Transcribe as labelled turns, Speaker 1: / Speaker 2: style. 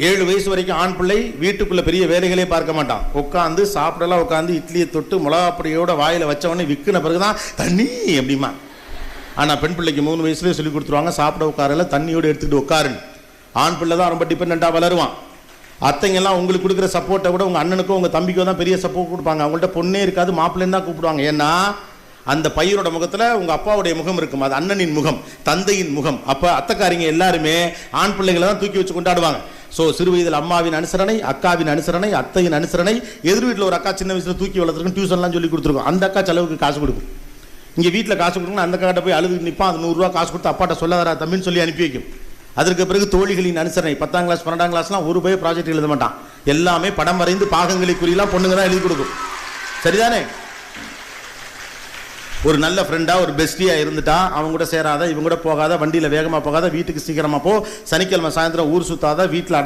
Speaker 1: 7 வயசு வரைக்கும் ஆண் பிள்ளை வீட்டுக்குள்ள பெரிய வேலைகளே பார்க்க மாட்டான். உட்காந்து சாப்பிடலாம், உட்காந்து இட்லியை தொட்டு மிளகாப்பொடியோட வாயில வச்சவொடனே விற்கின பிறகுதான் தண்ணி அப்படிமா. ஆனால் பெண் பிள்ளைக்கு 3 வயசுலேயே சொல்லி கொடுத்துருவாங்க, சாப்பிட உட்காரல தண்ணியோடு எடுத்துக்கிட்டு உட்காருன்னு. ஆண் பிள்ளை தான் ரொம்ப டிபெண்டாக வளருவான். அத்தைங்கெல்லாம் உங்களுக்கு கொடுக்குற சப்போர்ட்டை விட உங்கள் அண்ணனுக்கோ உங்கள் தம்பிக்கோ தான் பெரிய சப்போர்ட் கொடுப்பாங்க. அவங்கள்ட்ட பொண்ணே இருக்காது, மாப்பிள்ளைன்னு தான் கூப்பிடுவாங்க. ஏன்னா அந்த பையனோட முகத்தில் உங்கள் அப்பாவுடைய முகம் இருக்கும், அது அண்ணனின் முகம், தந்தையின் முகம். அப்போ அத்தைக்காரிங்க எல்லாருமே ஆண் பிள்ளைகளை தான் தூக்கி வச்சு கொண்டாடுவாங்க. ஸோ சிறு வயதில் அம்மாவின் அனுசரணை, அக்காவின் அனுசரணை, அத்தையின் அனுசரணை. எதிர் வீட்டில் ஒரு அக்கா சின்ன வயசில் தூக்கி வளர்த்துருக்கும், டியூஷன்லாம் சொல்லி கொடுத்துருக்கோம். அந்த அக்கா செலவுக்கு காசு கொடுக்கும். இங்கே வீட்டில் காசு கொடுக்கணும், அந்த அக்காட்ட போய் அழுது நிற்பான். அது 100 ரூபா காசு கொடுத்து அப்பாட்ட சொல்லாதரா தம்பின்னு சொல்லி அனுப்பி வைக்கும். அதற்கு பிறகு தோழிகளின் அனுசரணை. 10ஆம் கிளாஸ் 12ஆம் கிளாஸ்லாம் ஒரு பய ப்ராஜெக்ட் எழுத மாட்டான். எல்லாமே படம் வரைந்து பாகங்களை குறியெல்லாம் பொண்ணுங்க தான் எழுதி கொடுக்கும். சரிதானே? ஒரு நல்ல ஃப்ரெண்டா ஒரு பெஸ்டியா இருந்துட்டா அவங்க கூட சேராத, இவங்க கூட போகாத, வண்டியில் வேகமாக போகாத, வீட்டுக்கு சீக்கிரமாக போ, சனிக்கிழமை சாயந்தரம் ஊர் சுத்தாத, வீட்டில்